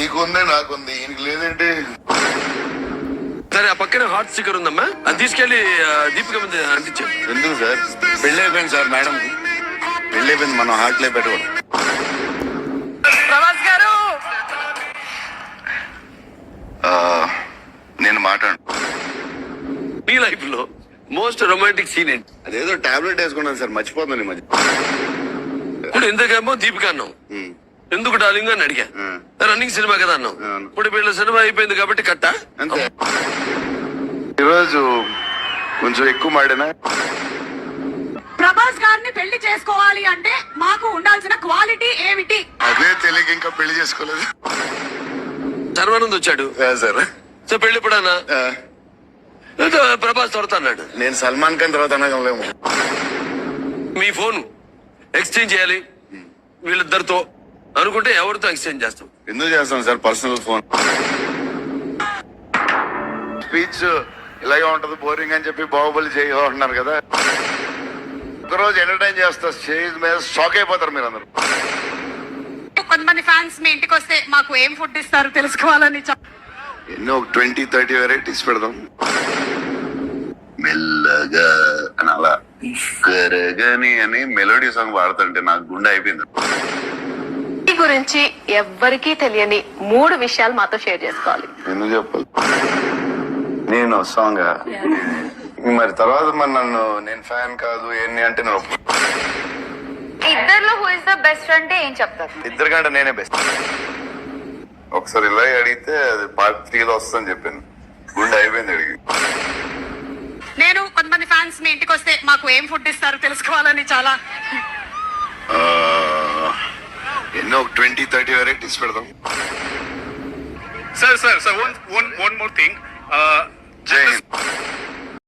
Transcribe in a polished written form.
నీకుందే నాకుంది ఈయనకి లేదంటే. సరే, ఆ పక్కన హాట్ స్టిక్కర్ ఉందమ్మా, అది తీసుకెళ్లి దీపిక మీద అంటించాం. ఎందుకు సార్? పెళ్లి అయిపోయింది సార్ మేడం, పెళ్లి అయిపోయింది, మనం హార్ట్లో పెట్టకూడదు. ప్రభాస్ గారు నేను మాట్లాడు. మీ లైఫ్ లో మోస్ట్ రొమాంటిక్ సీన్ ఏంటి? అదేదో టాబ్లెట్ వేసుకున్నాను సార్, మర్చిపోతున్నాను ఈ మధ్య. ఇప్పుడు ఇంతకేమో దీపిక అన్నాం, ఎందుకు డార్లింగ్ అని అడిగా. రన్నింగ్ సినిమా కదా అన్నాం. ఇప్పుడు వీళ్ళ సినిమా అయిపోయింది కాబట్టి కట్టా అంతే. ఈరోజు కొంచెం ఎక్కువ మాడినా. ప్రభాస్ గారిని పెళ్లి చేసుకోవాలి అంటే మాకు ఉండాల్సిన క్వాలిటీ ఏమిటి? అదే తెలియక ఇంకా పెళ్లి చేసుకోలేదు. సర్వానంద్ వచ్చాడు సార్. సో పెళ్లి ఎప్పుడన్నా ప్రభాస్ త్వరత అన్నాడు. నేను సల్మాన్ ఖాన్ తర్వాత అనగలేము. మీ ఫోన్ ఎక్స్చేంజ్ చేయాలి వీళ్ళిద్దరితో అనుకుంటే ఎవరితో ఎక్స్చేంజ్ చేస్తాం? ఎందుకు చేస్తాం సార్ పర్సనల్ ఫోన్? స్పీచ్ ఇలాగే ఉంటది బోరింగ్ అని చెప్పి బాహుబలి చేయో అంటున్నారు కదా. ఒకరోజు ఎంటర్టైన్ చేస్తా, స్టేజ్ మీద షాక్ అయిపోతారు మీరు అందరు. కొంతమంది ఫ్యాన్స్ మీ ఇంటికి వస్తే మాకు ఏం ఫుడ్ ఇస్తారు తెలుసుకోవాలని ఎన్నో 20-30 వెరైటీస్ పెడదాం మెల్లగా అని. అలా కరగని అని మెలోడీ సాంగ్ పాడుతుంటే నాకు గుండె అయిపోయింది. గురించి ఎవ్వరికీ తెలియని 3 విషయాలు మాతో షేర్ చేసుకోవాలి. ఎందుకు చెప్పాలి? నేను సాంగ్ మరి తర్వాత మరి నన్ను నేను ఫ్యాన్ కాదు ఏంటి అంటే నేను ఇద్దర్లో who is the best friend ఏం చెప్తారు? ఇద్దరికంటే నేనే బెస్ట్. ఒకసారి ఇలా అడిగితే అది పార్ట్ 3లో వస్తుందని చెప్పాను. గుండె అయిపోయింది అడిగి. నేను కొంతమంది ఫ్యాన్స్ మీ ఇంటికి వస్తే మాకు ఏం ఫుడ్ ఇస్తారు తెలుసుకోవాలని చాలా. ఎన్నో 20-30 వెరైటీస్ పెడదాం. Sir, one more thing.